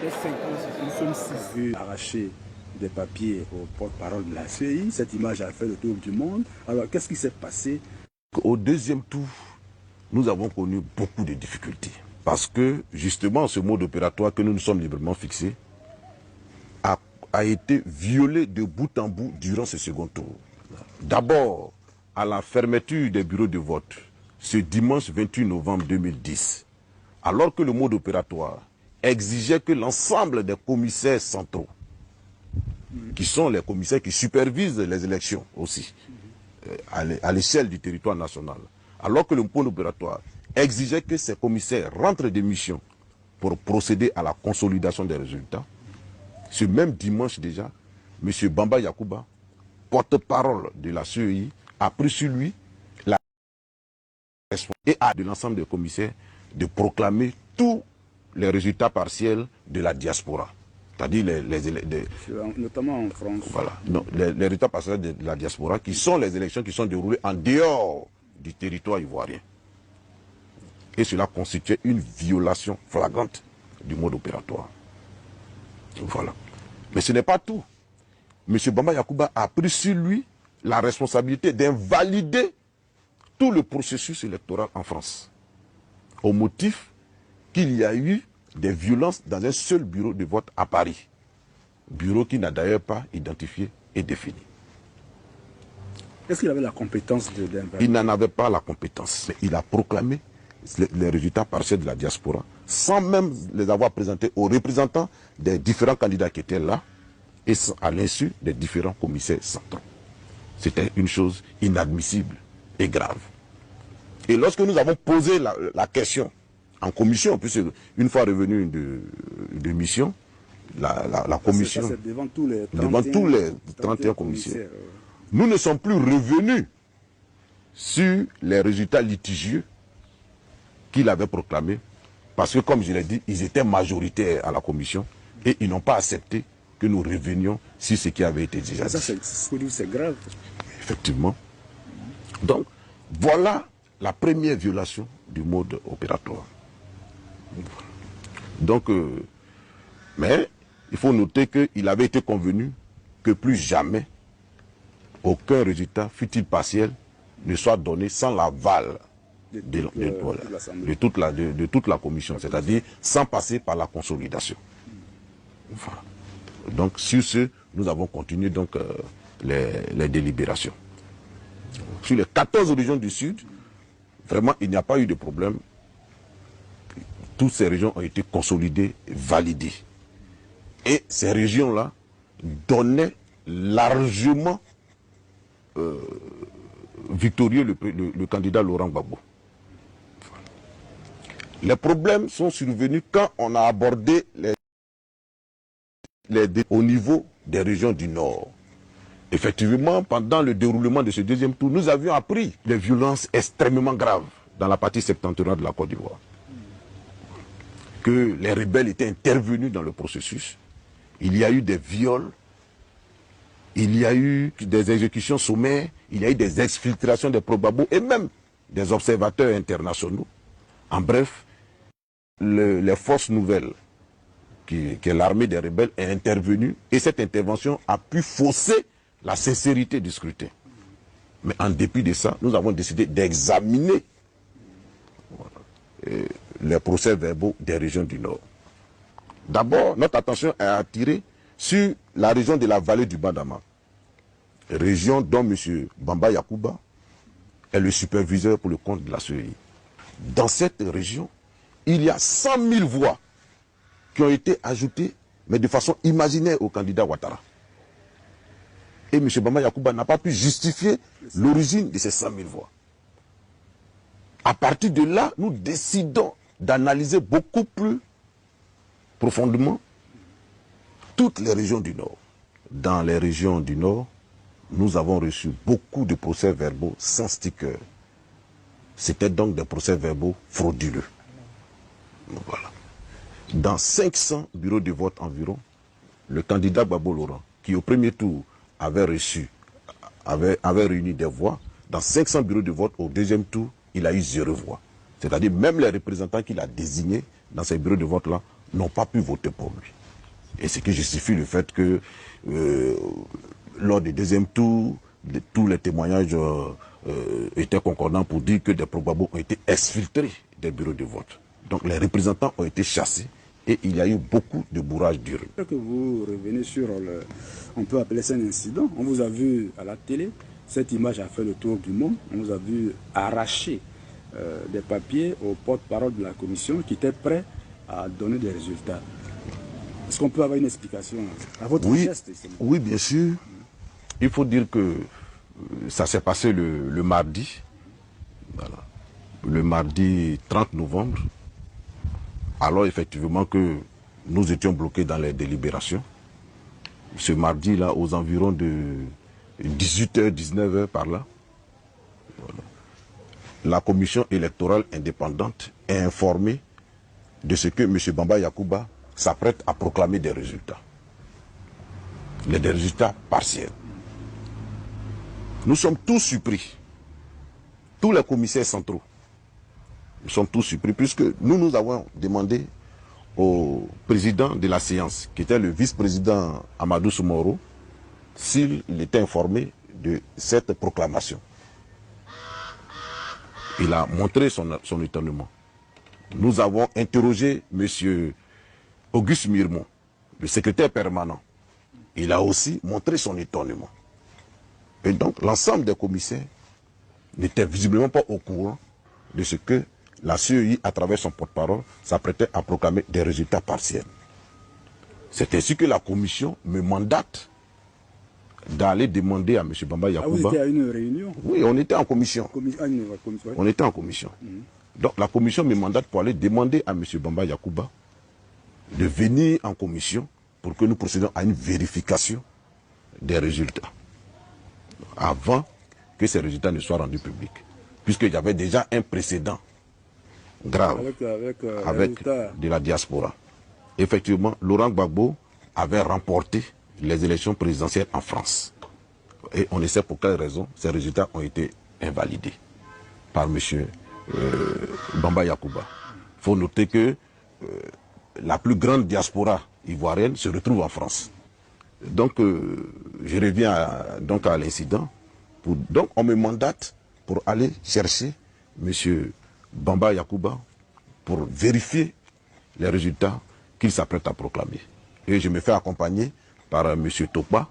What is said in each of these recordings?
Nous sommes 6 vues arracher des papiers au porte-parole de la CEI. Cette image a fait le tour du monde. Alors, qu'est-ce qui s'est passé? Au deuxième tour, nous avons connu beaucoup de difficultés. Parce que, justement, ce mode opératoire que nous nous sommes librement fixés a été violé de bout en bout durant ce second tour. D'abord, à la fermeture des bureaux de vote, ce dimanche 28 novembre 2010, alors que le mode opératoire exigeait que l'ensemble des commissaires centraux, qui sont les commissaires qui supervisent les élections aussi, à l'échelle du territoire national, alors que le mode opératoire exigeait que ces commissaires rentrent des missions pour procéder à la consolidation des résultats, ce même dimanche déjà, M. Bamba Yakuba, porte-parole de la CEI, a pris sur lui la responsabilité de l'ensemble des commissaires de proclamer tous les résultats partiels de la diaspora. C'est-à-dire notamment en France. Voilà. Non, les résultats partiels de la diaspora, qui sont les élections qui sont déroulées en dehors du territoire ivoirien. Et cela constituait une violation flagrante du mode opératoire. Voilà. Mais ce n'est pas tout. M. Bamba Yakuba a pris sur lui la responsabilité d'invalider tout le processus électoral en France, au motif qu'il y a eu des violences dans un seul bureau de vote à Paris, bureau qui n'a d'ailleurs pas identifié et défini. Est-ce qu'il avait la compétence d'invalider? Il n'en avait pas la compétence, mais il a proclamé les résultats partiels de la diaspora, sans même les avoir présentés aux représentants des différents candidats qui étaient là, et à l'insu des différents commissaires centraux. C'était une chose inadmissible et grave. Et lorsque nous avons posé la question en commission, puisque une fois revenu de mission, la commission, ça, devant tous les 31 commissaires, nous ne sommes plus revenus sur les résultats litigieux qu'il avait proclamés, parce que, comme je l'ai dit, ils étaient majoritaires à la commission et ils n'ont pas accepté que nous revenions sur ce qui avait été déjà dit. C'est grave. Effectivement. Donc, voilà la première violation du mode opératoire. Donc, mais il faut noter qu'il avait été convenu que plus jamais aucun résultat, fût-il partiel, ne soit donné sans l'aval de toute la commission, c'est-à-dire sans passer par la consolidation. Voilà. Donc, sur ce, nous avons continué donc, les délibérations. Sur les 14 régions du Sud, vraiment, il n'y a pas eu de problème. Toutes ces régions ont été consolidées, validées. Et ces régions-là donnaient largement victorieux le candidat Laurent Gbagbo. Les problèmes sont survenus quand on a abordé au niveau des régions du Nord. Effectivement, pendant le déroulement de ce deuxième tour, nous avions appris des violences extrêmement graves dans la partie septentrionale de la Côte d'Ivoire. Que les rebelles étaient intervenus dans le processus. Il y a eu des viols, il y a eu des exécutions sommaires, il y a eu des exfiltrations des probabos et même des observateurs internationaux. En bref, les forces nouvelles, qui est l'armée des rebelles, est intervenue et cette intervention a pu fausser la sincérité du scrutin. Mais en dépit de ça, nous avons décidé d'examiner les procès-verbaux des régions du Nord. D'abord, notre attention est attirée sur la région de la vallée du Bandama, région dont M. Bamba Yakuba est le superviseur pour le compte de la CEI. Dans cette région, il y a 100 000 voix qui ont été ajoutées, mais de façon imaginaire au candidat Ouattara. Et M. Bamba Yakuba n'a pas pu justifier l'origine de ces 100 000 voix. À partir de là, nous décidons d'analyser beaucoup plus profondément toutes les régions du Nord. Dans les régions du Nord, nous avons reçu beaucoup de procès-verbaux sans sticker. C'était donc des procès-verbaux frauduleux. Voilà. Dans 500 bureaux de vote environ, le candidat Gbagbo Laurent, qui au premier tour avait réuni des voix, dans 500 bureaux de vote, au deuxième tour, il a eu 0 voix. C'est-à-dire même les représentants qu'il a désignés dans ces bureaux de vote-là n'ont pas pu voter pour lui. Et ce qui justifie le fait que lors du deuxième tour, tous les témoignages étaient concordants pour dire que des Progbabo ont été exfiltrés des bureaux de vote. Donc les représentants ont été chassés et il y a eu beaucoup de bourrage d'urnes. Que vous revenez sur on peut appeler ça un incident. On vous a vu à la télé, cette image a fait le tour du monde. On vous a vu arracher des papiers au porte-parole de la commission qui était prêt à donner des résultats. Est-ce qu'on peut avoir une explication à votre geste? Oui, bien sûr. Il faut dire que ça s'est passé le mardi. Voilà. Le mardi 30 novembre. Alors effectivement que nous étions bloqués dans les délibérations. Ce mardi-là, aux environs de 18h, 19h par là. Voilà. La commission électorale indépendante est informée de ce que M. Bamba Yakuba s'apprête à proclamer des résultats. Des résultats partiels. Nous sommes tous surpris. Tous les commissaires centraux. Nous sommes tous surpris puisque nous avons demandé au président de la séance, qui était le vice-président Amadou Soumoro, s'il était informé de cette proclamation. Il a montré son étonnement. Nous avons interrogé M. Auguste Mirmont, le secrétaire permanent. Il a aussi montré son étonnement. Et donc, l'ensemble des commissaires n'étaient visiblement pas au courant de ce que la CEI, à travers son porte-parole, s'apprêtait à proclamer des résultats partiels. C'est ainsi que la commission me mandate d'aller demander à M. Bamba Yakuba... Ah, vous étiez à une réunion? Oui, on était en commission. On était en commission. Donc la commission me mandate pour aller demander à M. Bamba Yakuba de venir en commission pour que nous procédions à une vérification des résultats avant que ces résultats ne soient rendus publics. Puisqu'il y avait déjà un précédent grave avec de la diaspora. Effectivement, Laurent Gbagbo avait remporté les élections présidentielles en France. Et on ne sait pour quelle raison ces résultats ont été invalidés par M. Bamba Yakuba. Il faut noter que la plus grande diaspora ivoirienne se retrouve en France. Donc, je reviens à l'incident. Donc, on me mandate pour aller chercher M. Bamba Yakuba pour vérifier les résultats qu'il s'apprête à proclamer. Et je me fais accompagner par M. Tokba,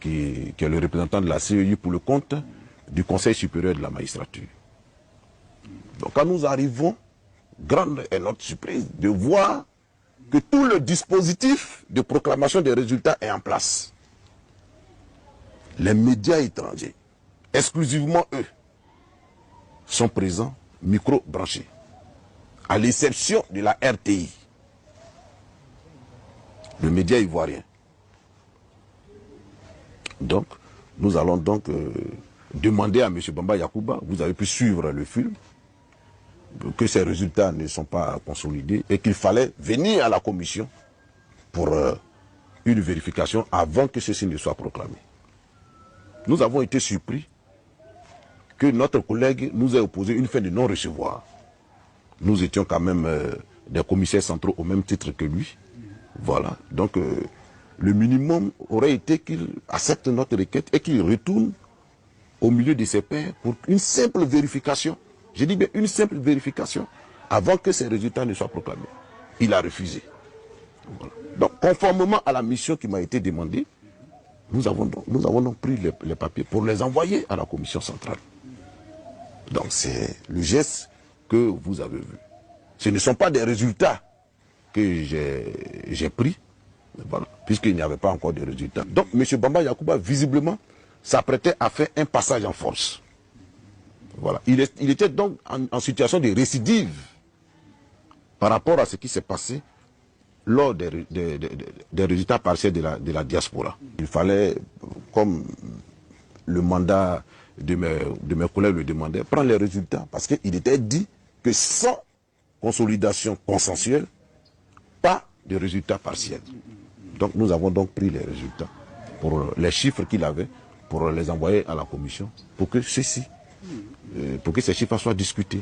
qui est le représentant de la CEI pour le compte du Conseil supérieur de la magistrature. Donc quand nous arrivons, grande est notre surprise de voir que tout le dispositif de proclamation des résultats est en place. Les médias étrangers, exclusivement eux, sont présents, micro-branchés, à l'exception de la RTI, le média ivoirien. Donc, nous allons donc demander à M. Bamba Yakuba, vous avez pu suivre le film, que ces résultats ne sont pas consolidés et qu'il fallait venir à la commission pour une vérification avant que ceci ne soit proclamé. Nous avons été surpris que notre collègue nous ait opposé une fin de non-recevoir. Nous étions quand même des commissaires centraux au même titre que lui. Voilà. Donc, le minimum aurait été qu'il accepte notre requête et qu'il retourne au milieu de ses pairs pour une simple vérification. Je dis bien une simple vérification avant que ces résultats ne soient proclamés. Il a refusé. Voilà. Donc, conformément à la mission qui m'a été demandée, nous avons donc pris les papiers pour les envoyer à la commission centrale. Donc, c'est le geste que vous avez vu. Ce ne sont pas des résultats que j'ai pris, voilà, puisqu'il n'y avait pas encore de résultats. Donc, M. Bamba Yakuba, visiblement, s'apprêtait à faire un passage en force. Voilà. Il était donc en situation de récidive par rapport à ce qui s'est passé lors des résultats partiels de la diaspora. Il fallait, comme le mandat de mes collègues le demandait, prendre les résultats, parce qu'il était dit que sans consolidation consensuelle, pas de résultats partiels. Donc nous avons donc pris les résultats, pour les chiffres qu'il avait, pour les envoyer à la commission, pour que ces chiffres soient discutés.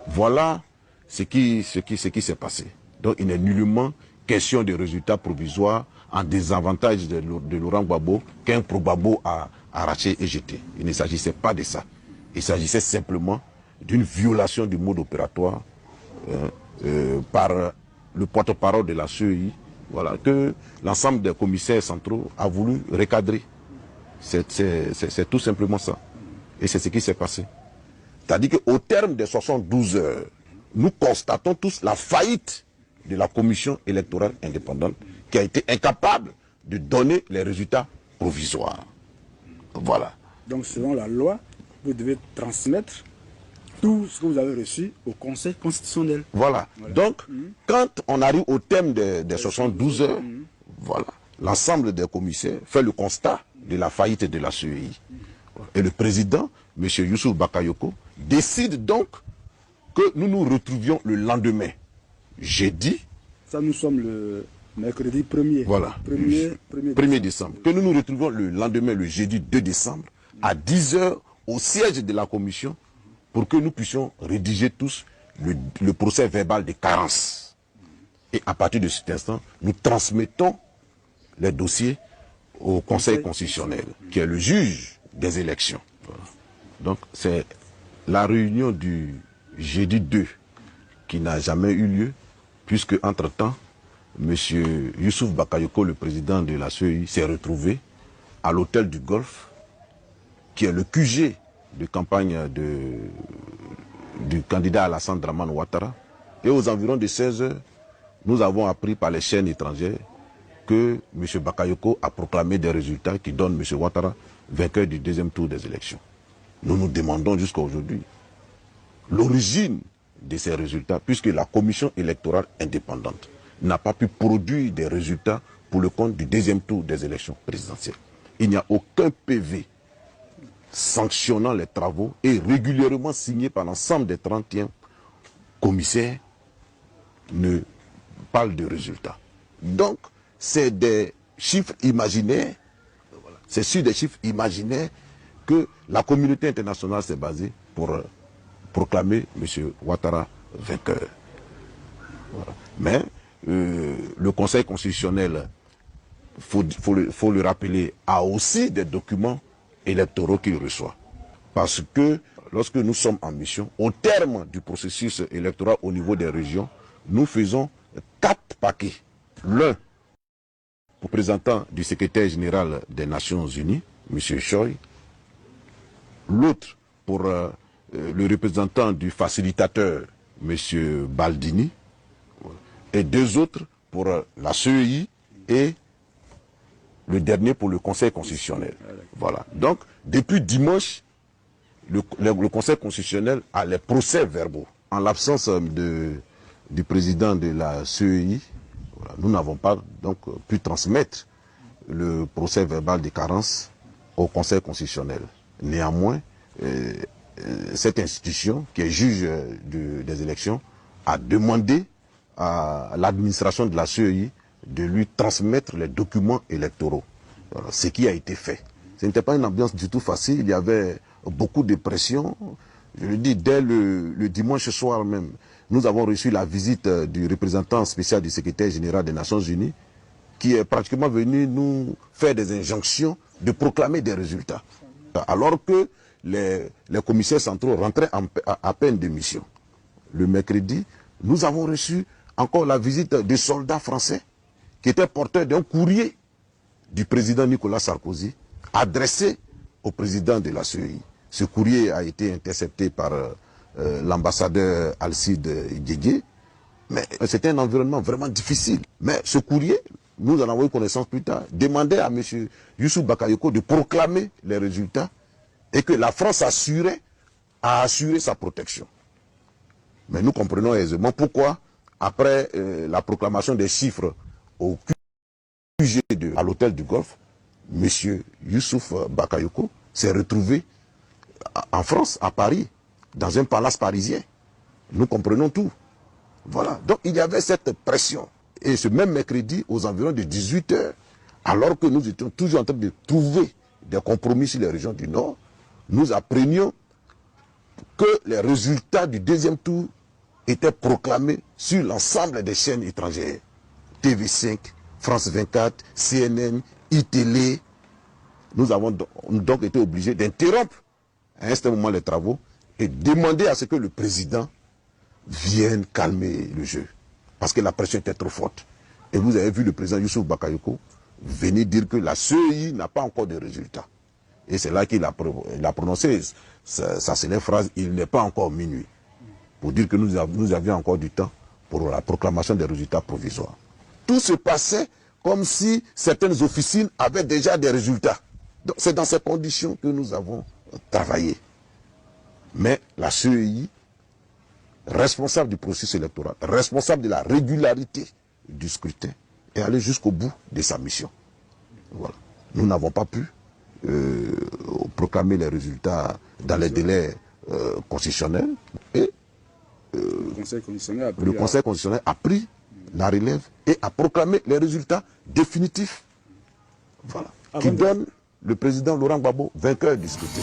Voilà ce qui s'est passé. Donc il n'est nullement question de résultats provisoires en désavantage de Laurent Gbagbo qu'un pro-Gbagbo a arraché et jeté. Il ne s'agissait pas de ça. Il s'agissait simplement d'une violation du mode opératoire par le porte-parole de la CEI, voilà, que l'ensemble des commissaires centraux a voulu recadrer. C'est tout simplement ça. Et c'est ce qui s'est passé. C'est-à-dire qu'au terme des 72 heures, nous constatons tous la faillite de la commission électorale indépendante qui a été incapable de donner les résultats provisoires. Voilà. Donc selon la loi, vous devez transmettre tout ce que vous avez reçu au Conseil constitutionnel. Voilà. Donc, quand on arrive au terme des 72 heures, voilà, l'ensemble des commissaires fait le constat de la faillite de la CEI. Et le président, M. Youssouf Bakayoko, décide donc que nous nous retrouvions le lendemain, jeudi. Ça, nous sommes le mercredi 1er. Voilà. 1er décembre. Que nous nous retrouvions le lendemain, le jeudi 2 décembre, à 10 heures, au siège de la commission, pour que nous puissions rédiger tous le procès verbal de carence. Et à partir de cet instant, nous transmettons les dossiers au Conseil constitutionnel, qui est le juge des élections. Voilà. Donc, c'est la réunion du jeudi 2 qui n'a jamais eu lieu, puisque, entre-temps, M. Youssouf Bakayoko, le président de la CEI, s'est retrouvé à l'hôtel du Golfe, qui est le QG de campagne du candidat Alassane Dramane Ouattara. Et aux environs de 16 heures, nous avons appris par les chaînes étrangères que M. Bakayoko a proclamé des résultats qui donnent M. Ouattara vainqueur du deuxième tour des élections. Nous nous demandons jusqu'à aujourd'hui l'origine de ces résultats, puisque la commission électorale indépendante n'a pas pu produire des résultats pour le compte du deuxième tour des élections présidentielles. Il n'y a aucun PV sanctionnant les travaux et régulièrement signé par l'ensemble des 31 commissaires ne parle de résultats. Donc, c'est des chiffres imaginaires, c'est sur des chiffres imaginaires que la communauté internationale s'est basée pour proclamer M. Ouattara vainqueur. Voilà. Mais le Conseil constitutionnel, faut le rappeler, a aussi des documents électoraux qu'il reçoit. Parce que lorsque nous sommes en mission, au terme du processus électoral au niveau des régions, nous faisons 4 paquets. L'un au représentant du secrétaire général des Nations Unies, M. Choi. L'autre pour le représentant du facilitateur, M. Baldini. Et 2 autres pour la CEI et le dernier pour le Conseil constitutionnel. Voilà. Donc, depuis dimanche, le Conseil constitutionnel a les procès verbaux. En l'absence du président de la CEI, voilà, nous n'avons pas donc pu transmettre le procès verbal de carence au Conseil constitutionnel. Néanmoins, cette institution, qui est juge des élections, a demandé à l'administration de la CEI de lui transmettre les documents électoraux. Voilà, ce qui a été fait. Ce n'était pas une ambiance du tout facile, il y avait beaucoup de pression. Je le dis, dès le dimanche soir même, nous avons reçu la visite du représentant spécial du secrétaire général des Nations Unies, qui est pratiquement venu nous faire des injonctions de proclamer des résultats. Alors que les commissaires centraux rentraient à peine de mission. Le mercredi, nous avons reçu encore la visite des soldats français qui étaient porteurs d'un courrier du président Nicolas Sarkozy adressé au président de la CEI. Ce courrier a été intercepté par l'ambassadeur Alcide Diégué, mais c'était un environnement vraiment difficile. Mais ce courrier, nous en avons eu connaissance plus tard, demandait à M. Youssouf Bakayoko de proclamer les résultats et que la France a assuré sa protection. Mais nous comprenons aisément pourquoi, après la proclamation des chiffres au QG à l'hôtel du Golfe, M. Youssouf Bakayoko s'est retrouvé en France, à Paris, dans un palace parisien. Nous comprenons tout. Voilà. Donc il y avait cette pression. Et ce même mercredi, aux environs de 18 h, alors que nous étions toujours en train de trouver des compromis sur les régions du Nord, nous apprenions que les résultats du deuxième tour était proclamé sur l'ensemble des chaînes étrangères. TV5, France 24, CNN, iTélé. Nous avons donc été obligés d'interrompre à un certain moment les travaux et demander à ce que le président vienne calmer le jeu. Parce que la pression était trop forte. Et vous avez vu le président Youssouf Bakayoko venir dire que la CEI n'a pas encore de résultats. Et c'est là qu'il a prononcé sa célèbre phrase « Il n'est pas encore minuit », pour dire que nous avions encore du temps pour la proclamation des résultats provisoires. Tout se passait comme si certaines officines avaient déjà des résultats. Donc c'est dans ces conditions que nous avons travaillé. Mais la CEI, responsable du processus électoral, responsable de la régularité du scrutin, est allée jusqu'au bout de sa mission. Voilà. Nous n'avons pas pu proclamer les résultats dans les délais constitutionnels et le Conseil constitutionnel a pris la relève et a proclamé les résultats définitifs, voilà, qui donnent le président Laurent Gbagbo vainqueur du scrutin.